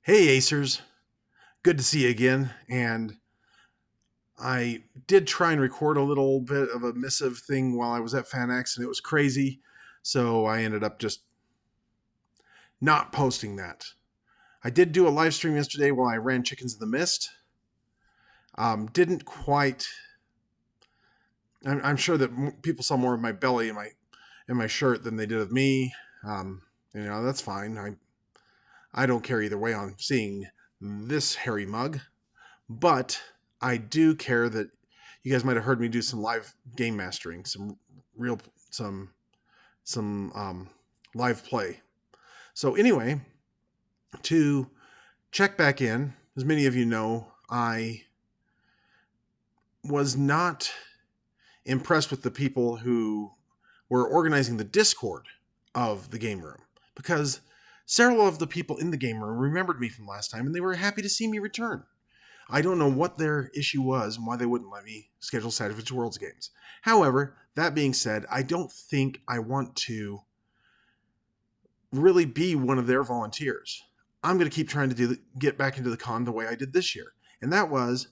Hey Acers, good to see you again. And I did try and record a little bit of a missive thing while I was at FanX, and it was crazy. So I ended up just not posting that. I did do a live stream yesterday while I ran chickens in the mist. Didn't quite. I'm sure that people saw more of my belly in my shirt than they did of me. That's fine. I don't care either way on seeing this hairy mug. But I do care that you guys might have heard me do some live game mastering, real some live play. So anyway, to check back in, as many of you know, I was not impressed with the people who were organizing the Discord of the game room, because several of the people in the game room remembered me from last time and they were happy to see me return. I don't know what their issue was and why they wouldn't let me schedule Savage Worlds games. However, that being said, I don't think I want to really be one of their volunteers. I'm going to keep trying to get back into the con the way I did this year. And that was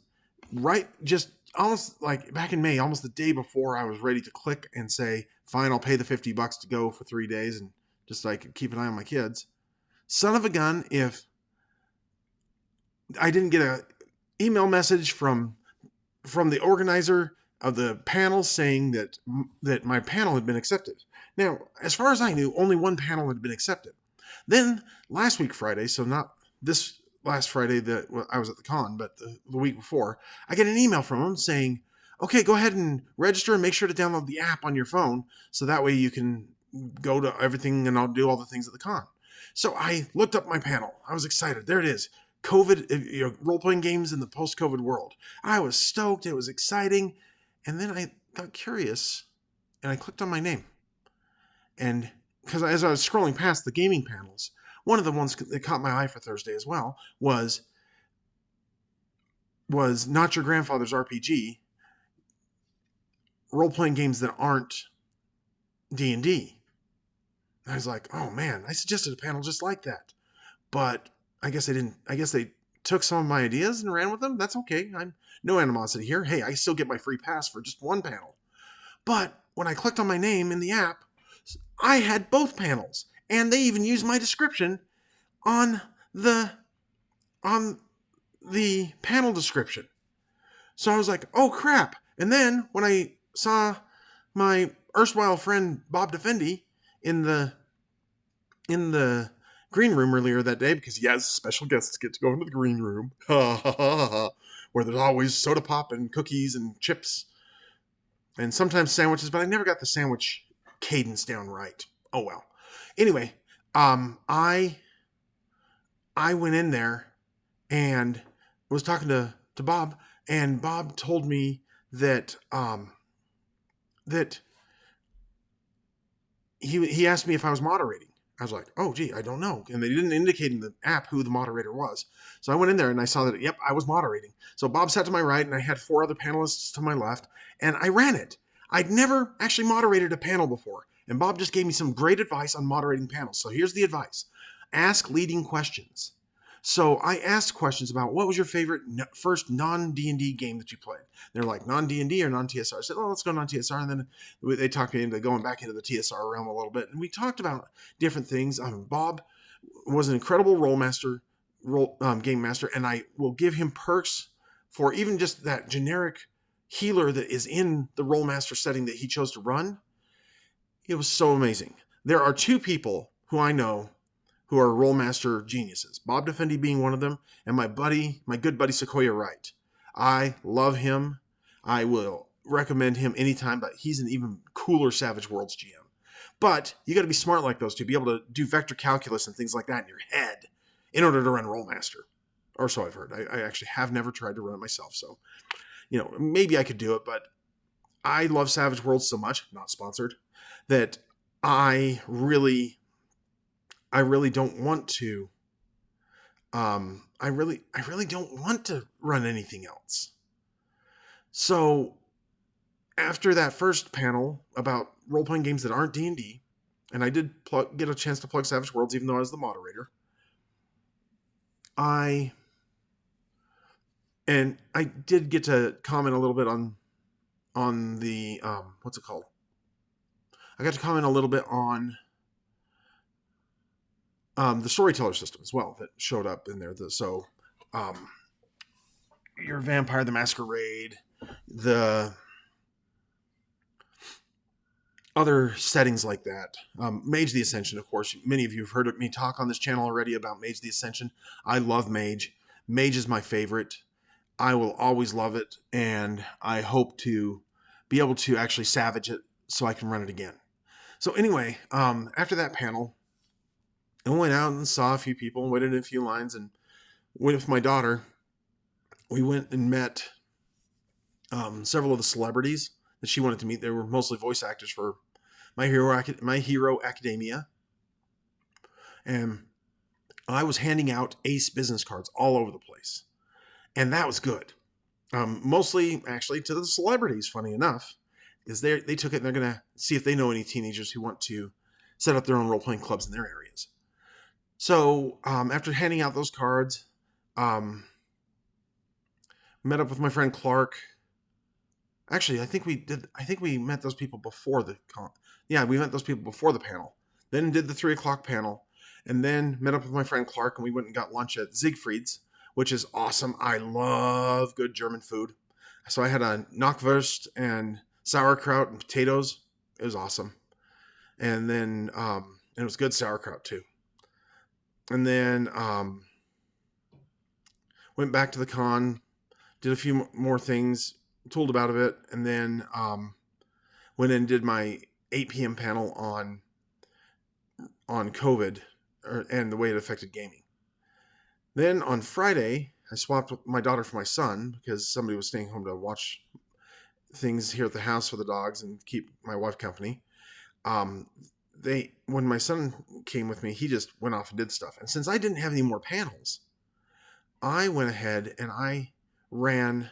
just almost like back in May, almost the day before I was ready to click and say, fine, I'll pay the $50 to go for 3 days and just like keep an eye on my kids. Son of a gun, if I didn't get a email message from the organizer of the panel saying that my panel had been accepted. Now, as far as I knew, only one panel had been accepted. Then last week Friday, so not this last Friday that I was at the con, but the week before, I get an email from them saying, okay, go ahead and register and make sure to download the app on your phone so that way you can go to everything and I'll do all the things at the con. So I looked up my panel. I was excited. There it is. COVID, role-playing games in the post-COVID world. I was stoked. It was exciting. And then I got curious and I clicked on my name. And because as I was scrolling past the gaming panels, one of the ones that caught my eye for Thursday as well was Not Your Grandfather's RPG, role-playing games that aren't D&D. I was like, oh man, I suggested a panel just like that. But I guess they took some of my ideas and ran with them. That's okay. I'm no animosity here. Hey, I still get my free pass for just one panel. But when I clicked on my name in the app, I had both panels. And they even used my description on the panel description. So I was like, oh crap. And then when I saw my erstwhile friend Bob Defendi in the green room earlier that day, because yes, special guests get to go into the green room, where there's always soda pop and cookies and chips and sometimes sandwiches, but I never got the sandwich cadence down right. Oh well. Anyway, I went in there and was talking to Bob, and Bob told me that that he asked me if I was moderating. I was like, oh, gee, I don't know. And they didn't indicate in the app who the moderator was. So I went in there and I saw that, yep, I was moderating. So Bob sat to my right and I had 4 other panelists to my left, and I ran it. I'd never actually moderated a panel before, and Bob just gave me some great advice on moderating panels. So here's the advice. Ask leading questions. So I asked questions about what was your favorite first non-D&D game that you played. They're like, non-D&D or non-TSR? I said, oh, let's go non-TSR. And then they talked me into going back into the TSR realm a little bit. And we talked about different things. Bob was an incredible game master, and I will give him perks for even just that generic healer that is in the role master setting that he chose to run. It was so amazing. There are 2 people who I know who are role master geniuses. Bob Defendi being one of them, and my good buddy Sequoia Wright. I love him. I will recommend him anytime, but he's an even cooler Savage Worlds GM. But you got to be smart like those 2, be able to do vector calculus and things like that in your head in order to run role master. Or so I've heard. I actually have never tried to run it myself, so maybe I could do it, but I love Savage Worlds so much, not sponsored, that I really don't want to. I really don't want to run anything else. So after that first panel about role-playing games that aren't D&D, and I did get a chance to plug Savage Worlds even though I was the moderator, I did get to comment a little bit on the what's it called? I got to comment a little bit on the storyteller system as well that showed up in there. So your Vampire the Masquerade, the other settings like that. Mage the Ascension, of course. Many of you have heard me talk on this channel already about Mage the Ascension. I love Mage. Mage is my favorite. I will always love it, and I hope to be able to actually savage it so I can run it again. So anyway, after that panel, I went out and saw a few people, waited in a few lines, and went with my daughter. We went and met several of the celebrities that she wanted to meet. They were mostly voice actors for My Hero Academia. And I was handing out ACE business cards all over the place. And that was good. Mostly, actually, to the celebrities, funny enough, because they took it and they're going to see if they know any teenagers who want to set up their own role-playing clubs in their areas. So after handing out those cards, met up with my friend Clark. Actually, I think we met those people before the we met those people before the panel. Then did the 3:00 panel, and then met up with my friend Clark, and we went and got lunch at Siegfried's, which is awesome. I love good German food. So I had a Knockwurst and sauerkraut and potatoes. It was awesome. And then it was good sauerkraut too. And then went back to the con, did a few more things, tooled about a bit, and then went in and did my 8 p.m. panel on COVID and the way it affected gaming. Then on Friday, I swapped with my daughter for my son because somebody was staying home to watch things here at the house for the dogs and keep my wife company. When my son came with me, he just went off and did stuff. And since I didn't have any more panels, I went ahead and I ran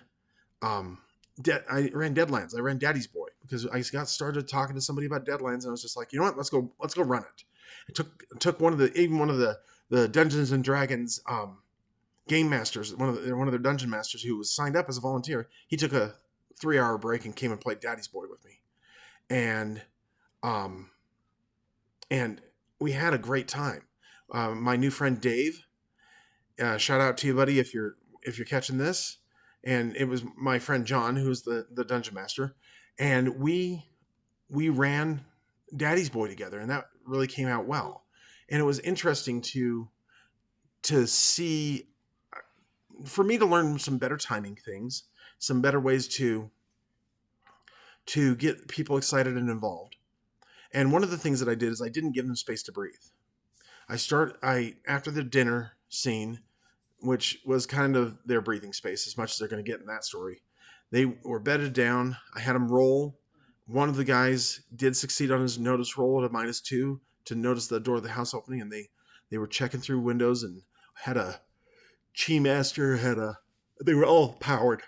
Deadlands. I ran Daddy's Boy because I got started talking to somebody about Deadlands, and I was just like, you know what, let's go run it. I took one of the Dungeons and Dragons game masters, one of their dungeon masters who was signed up as a volunteer. He took a 3-hour break and came and played Daddy's Boy with me, and we had a great time. My new friend Dave, shout out to you, buddy, if you're catching this. And it was my friend John, who's the dungeon master, and we ran Daddy's Boy together, and that really came out well. And it was interesting to see, for me to learn some better timing things, some better ways to get people excited and involved. And one of the things that I did is I didn't give them space to breathe. After the dinner scene, which was kind of their breathing space as much as they're going to get in that story, they were bedded down. I had them roll. One of the guys did succeed on his notice roll at a -2 to notice the door of the house opening, and they were checking through windows and had a chi master, they were all powered.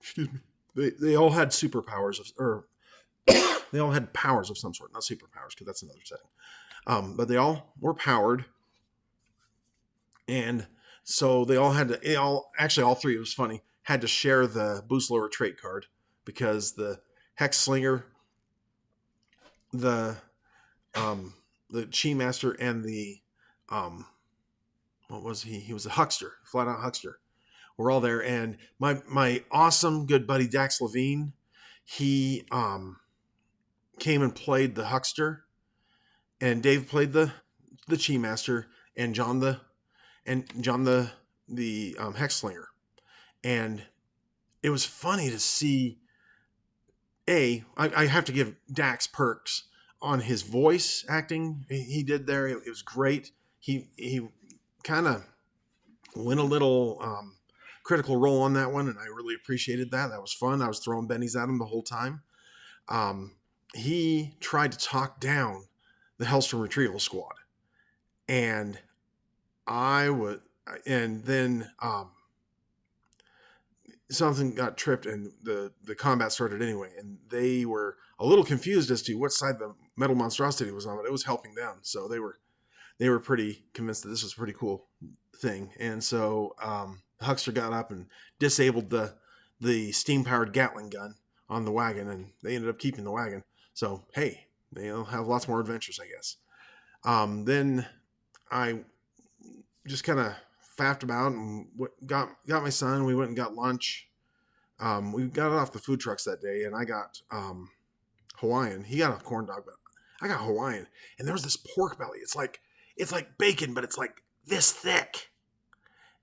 Excuse me. They all had superpowers, or they all had powers of some sort, not superpowers, because that's another setting. But they all were powered. And so they all all three, it was funny, had to share the boost lower trait card because the Hex Slinger, the Chi Master, and the what was he? He was a huckster, flat out huckster. We're all there, and my awesome good buddy Dax Levine, he came and played the huckster, and Dave played the Chi Master, and John the Hex Slinger. And it was funny to see. I have to give Dax perks on his voice acting he did there. It was great. He kind of went a little critical role on that one, and I really appreciated that. That was fun. I was throwing bennies at him the whole time. He tried to talk down the Hellstrom Retrieval Squad, and then something got tripped, and the combat started anyway, and they were a little confused as to what side the metal monstrosity was on, but it was helping them. So they they were pretty convinced that this was a pretty cool thing. And so Huckster got up and disabled the steam-powered Gatling gun on the wagon, and they ended up keeping the wagon. So, hey, they'll have lots more adventures, I guess. Then I just kind of faffed about and got my son. We went and got lunch. We got it off the food trucks that day, and I got Hawaiian. He got a corn dog, but I got Hawaiian. And there was this pork belly. It's like bacon, but it's like this thick.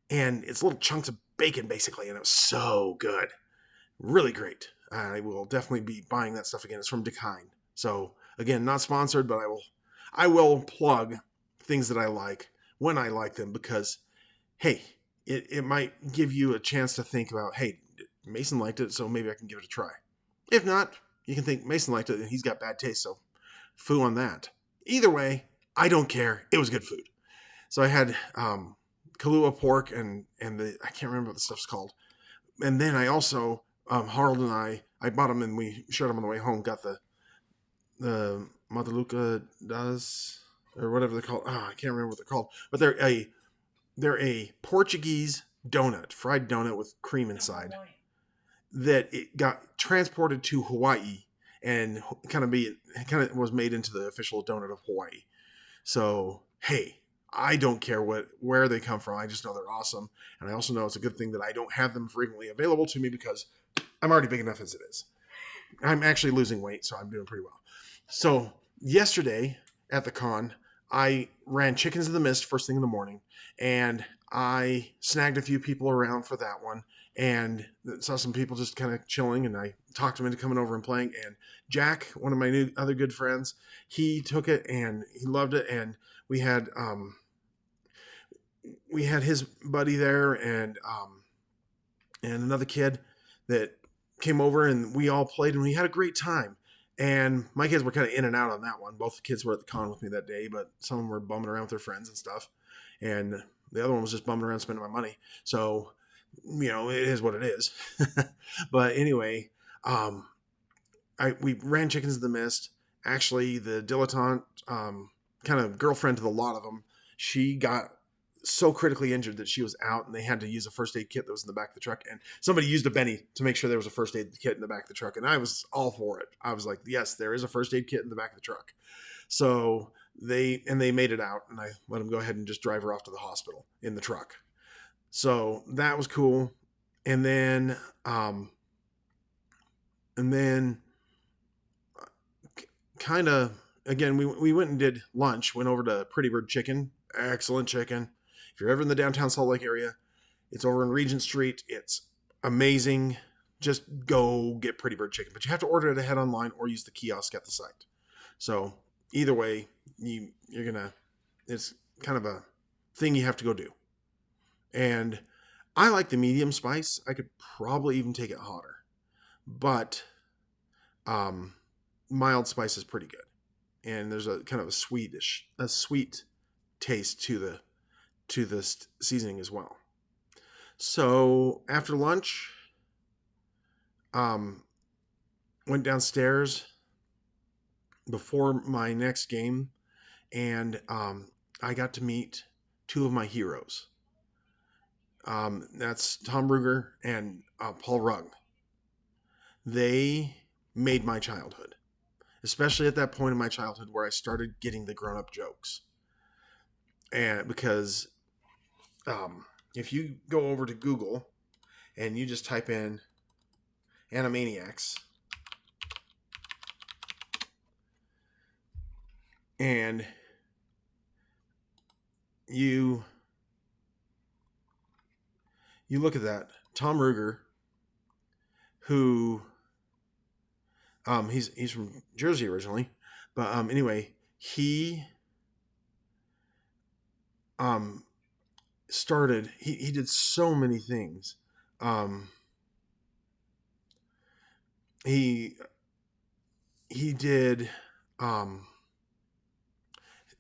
And it's little chunks of bacon, basically, and it was so good. Really great. I will definitely be buying that stuff again. It's from Dakine. So, again, not sponsored, but I will plug things that I like when I like them, because, hey, it might give you a chance to think about, hey, Mason liked it, so maybe I can give it a try. If not, you can think Mason liked it and he's got bad taste, so foo on that. Either way, I don't care. It was good food. So I had Kahlua pork and I can't remember what the stuff's called. And then I also, Harold and I bought them and we shared them on the way home. Got the Mataluca das, or whatever they're called. I can't remember what they're called. But they're a Portuguese donut, fried donut with cream inside, that it got transported to Hawaii and kind of was made into the official donut of Hawaii. So, hey, I don't care where they come from. I just know they're awesome. And I also know it's a good thing that I don't have them frequently available to me, because I'm already big enough as it is. I'm actually losing weight, so I'm doing pretty well. So yesterday at the con, I ran Chickens of the Mist first thing in the morning, and I snagged a few people around for that one, and saw some people just kind of chilling, and I talked them into coming over and playing. And Jack, one of my other good friends, he took it and he loved it. And we had his buddy there and another kid that came over, and we all played and we had a great time. And my kids were kind of in and out on that one. Both the kids were at the con with me that day, but some of them were bumming around with their friends and stuff. And the other one was just bumming around spending my money. So, it is what it is. But anyway, we ran Chickens of the Mist. Actually, the dilettante, kind of girlfriend to the lot of them, she got so critically injured that she was out, and they had to use a first aid kit that was in the back of the truck. And somebody used a Benny to make sure there was a first aid kit in the back of the truck. And I was all for it. I was like, yes, there is a first aid kit in the back of the truck. So they made it out, and I let them go ahead and just drive her off to the hospital in the truck. So that was cool. And then kind of, again, we went and did lunch, went over to Pretty Bird Chicken. Excellent chicken. If you're ever in the downtown Salt Lake area, it's over in Regent Street. It's amazing. Just go get Pretty Bird Chicken. But you have to order it ahead online or use the kiosk at the site. So either way, it's kind of a thing you have to go do. And I like the medium spice. I could probably even take it hotter. But mild spice is pretty good. And there's a kind of a sweet taste to the seasoning as well. So after lunch, went downstairs before my next game, and I got to meet two of my heroes. That's Tom Ruger and Paul Rugg. They made my childhood, especially at that point in my childhood where I started getting the grown-up jokes. And because if you go over to Google and you just type in Animaniacs, and you look at that, Tom Ruger, who he's from Jersey originally, but anyway, he started, he did so many things. He did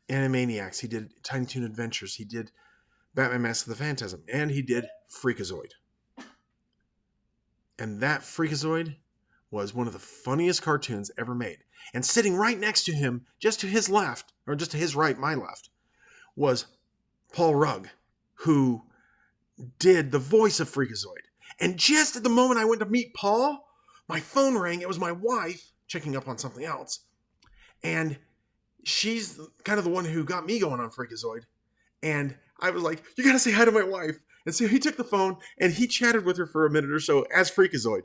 Animaniacs, he did Tiny Toon Adventures, he did Batman Mask of the Phantasm, and he did Freakazoid. And that Freakazoid was one of the funniest cartoons ever made. And sitting right next to him, just to his left, or just to his right, my left, was Paul Rugg, who did the voice of Freakazoid. And just at the moment I went to meet Paul, my phone rang. It was my wife checking up on something else. And she's kind of the one who got me going on Freakazoid. And I was like, you got to say hi to my wife. And so he took the phone and he chatted with her for a minute or so as Freakazoid.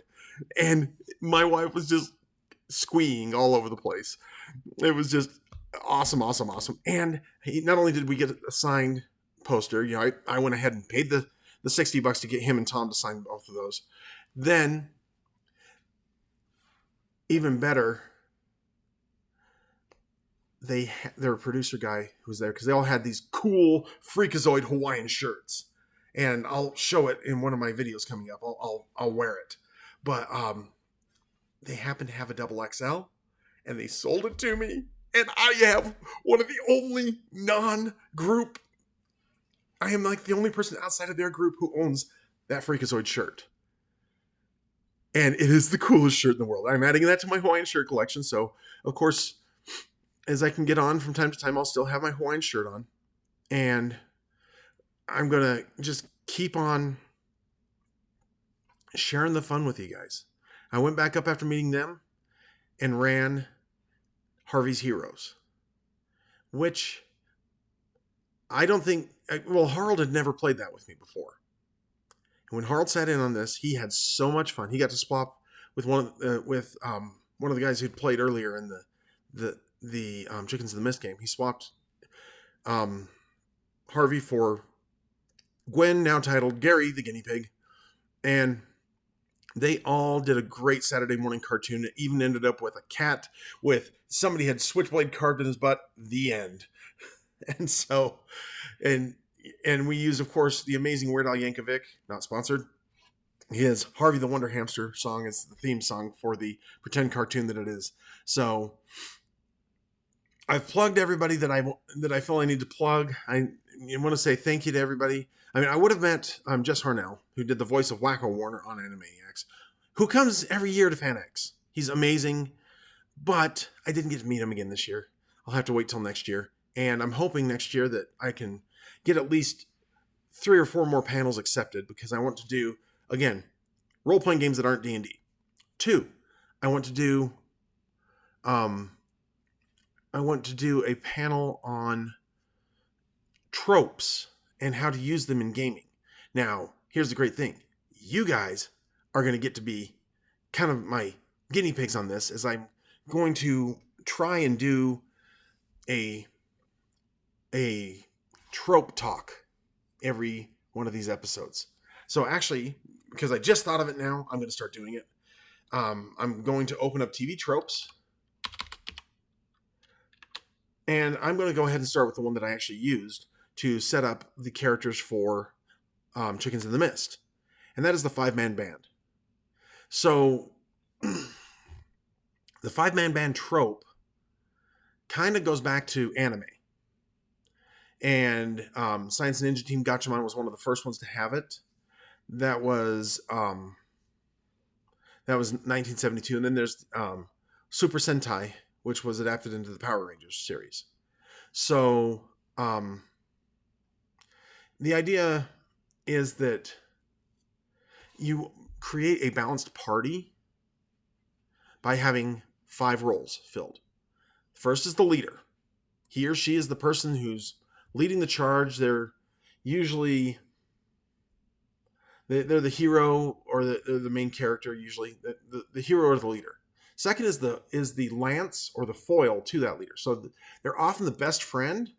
And my wife was just squeeing all over the place. It was just awesome. And not only did we get a signed poster, I went ahead and paid the $60 to get him and Tom to sign both of those. Then, even better, their producer guy who was there, because they all had these cool Freakazoid Hawaiian shirts, and I'll show it in one of my videos coming up. I'll wear it, but they happened to have a double XL, and they sold it to me, and I have one of the only non-group. I am like the only person outside of their group who owns that Freakazoid shirt. And it is the coolest shirt in the world. I'm adding that to my Hawaiian shirt collection. So, of course, as I can get on from time to time, I'll still have my Hawaiian shirt on. And I'm going to just keep on sharing the fun with you guys. I went back up after meeting them and ran Harvey's Heroes, which I don't think, well, Harold had never played that with me before. And when Harold sat in on this, he had so much fun. He got to swap with one of the guys who'd played earlier in the Chickens of the Mist game. He swapped Harvey for Gwen, now titled Gary the Guinea Pig, and they all did a great Saturday morning cartoon. It even ended up with a cat with somebody had switchblade carved in his butt. The end. And so, and we use, of course, the amazing Weird Al Yankovic, not sponsored. His Harvey the Wonder Hamster song is the theme song for the pretend cartoon that it is. So I've plugged everybody that I feel I need to plug. I want to say thank you to everybody. I mean, I would have met Jess Harnell, who did the voice of Wacko Warner on Animaniacs, who comes every year to FanX. He's amazing, but I didn't get to meet him again this year. I'll have to wait till next year. And I'm hoping next year that I can get at least 3 or 4 more panels accepted, because I want to do, again, role-playing games that aren't D&D. 2, I want to do a panel on tropes and how to use them in gaming. Now, here's the great thing. You guys are going to get to be kind of my guinea pigs on this, as I'm going to try and do a trope talk every one of these episodes. So actually, because I just thought of it now, I'm going to start doing it. I'm going to open up TV tropes, and I'm going to go ahead and start with the one that I actually used to set up the characters for Chickens in the Mist, and that is the 5-man band. So the 5-man band trope kind of goes back to anime. And Science Ninja Team Gatchaman was one of the first ones to have it. That was 1972. And then there's Super Sentai, which was adapted into the Power Rangers series. So the idea is that you create a balanced party by having 5 roles filled. First is the leader. He or she is the person who's leading the charge. They're usually they're the hero, or they're the main character, usually the hero or the leader. Second is the lance or the foil to that leader. So they're often the best friend,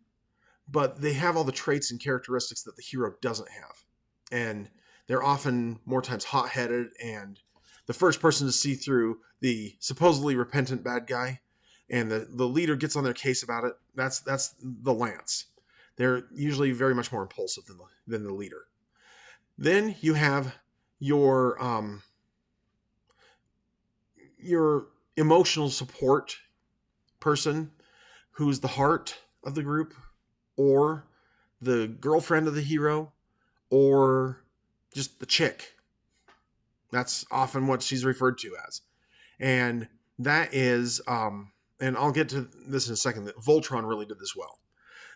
but they have all the traits and characteristics that the hero doesn't have. And they're often more times hot-headed and the first person to see through the supposedly repentant bad guy, and the leader gets on their case about it. That's the lance. They're usually very much more impulsive than the leader. Then you have your emotional support person, who's the heart of the group, or the girlfriend of the hero, or just the chick. That's often what she's referred to as. And that is, and I'll get to this in a second, that Voltron really did this well.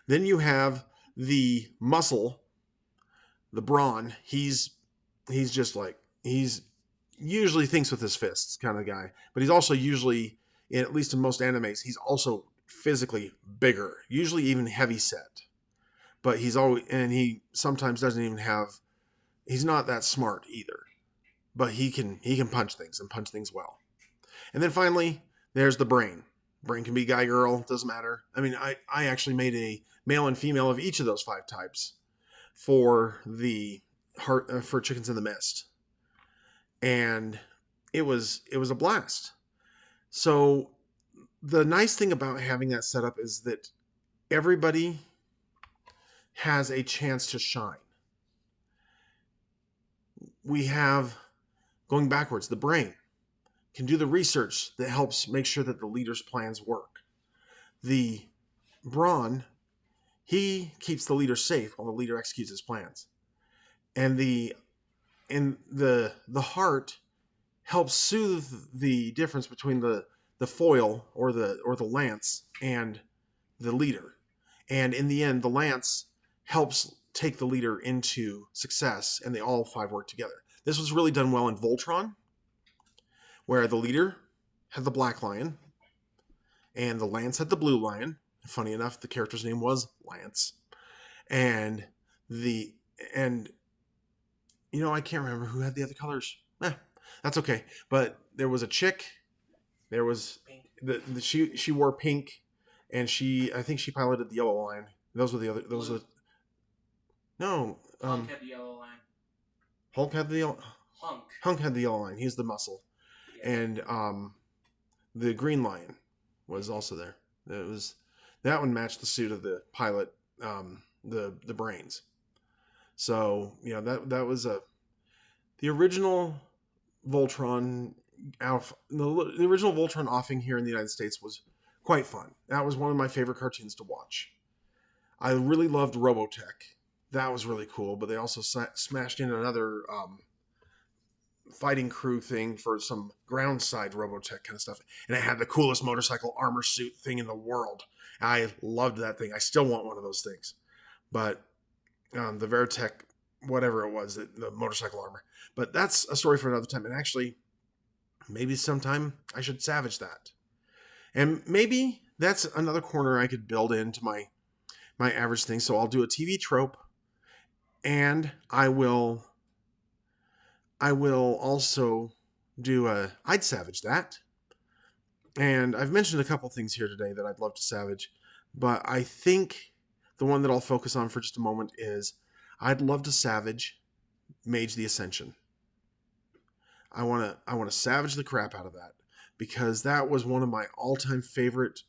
Then you have the muscle, the brawn, he's just like, he's usually thinks with his fists kind of guy, but he's also usually, at least in most animes, he's also physically bigger, usually even heavy set. But he's always, and he sometimes doesn't even have, he's not that smart either. But he can punch things and punch things well. And then finally, there's the brain. Brain can be guy, girl, doesn't matter. I mean, I actually made a male and female of each of those 5 types for the heart, for Chickens in the Mist. And it was a blast. So the nice thing about having that set up is that everybody has a chance to shine. We have, going backwards, the brain can do the research that helps make sure that the leader's plans work. The brawn, he keeps the leader safe while the leader executes his plans. And the heart helps soothe the difference between the foil or the lance and the leader. And in the end, the lance helps take the leader into success, and they all 5 work together. This was really done well in Voltron, where the leader had the black lion and the lance had the blue lion. Funny enough, the character's name was Lance. And you know, I can't remember who had the other colors. That's okay. But there was a chick. There was she wore pink, and I think she piloted the yellow lion. Those were the other. Those were no. Hunk had the yellow line. Hulk had the yellow. Hunk had the yellow line. He's the muscle, yeah. And the green lion was also there. That one matched the suit of the pilot, the brains. So that was the original Voltron. The original Voltron offing here in the United States was quite fun. That was one of my favorite cartoons to watch. I really loved Robotech. That was really cool, but they also smashed in another fighting crew thing for some ground side Robotech kind of stuff. And it had the coolest motorcycle armor suit thing in the world. I loved that thing. I still want one of those things. But the Veritech, whatever it was, the motorcycle armor. But that's a story for another time. And actually, maybe sometime I should savage that. And maybe that's another corner I could build into my average thing. So I'll do a TV trope, and I will also do I'd savage that. And I've mentioned a couple things here today that I'd love to savage, but I think the one that I'll focus on for just a moment is I'd love to savage Mage the Ascension. I want to savage the crap out of that, because that was one of my all-time favorite,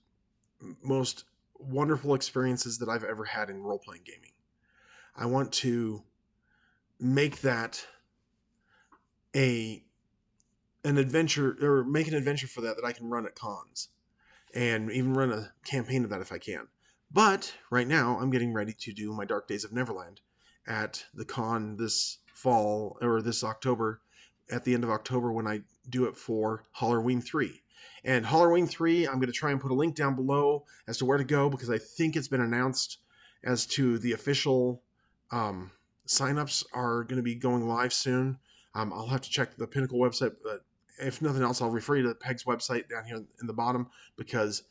most wonderful experiences that I've ever had in role-playing gaming. I want to make that an adventure, or make an adventure for that I can run at cons, and even run a campaign of that if I can. But right now I'm getting ready to do my Dark Days of Neverland at the con this fall, or this October, at the end of October, when I do it for Halloween 3. And Halloween 3, I'm going to try and put a link down below as to where to go, because I think it's been announced as to the official signups are going to be going live soon. I'll have to check the Pinnacle website, but if nothing else, I'll refer you to Peg's website down here in the bottom, because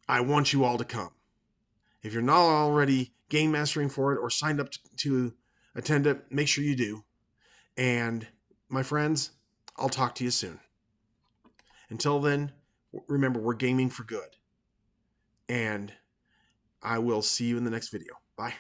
I want you all to come. If you're not already game mastering for it or signed up to attend it, make sure you do. And my friends, I'll talk to you soon. Until then, remember, we're gaming for good. And I will see you in the next video. Bye.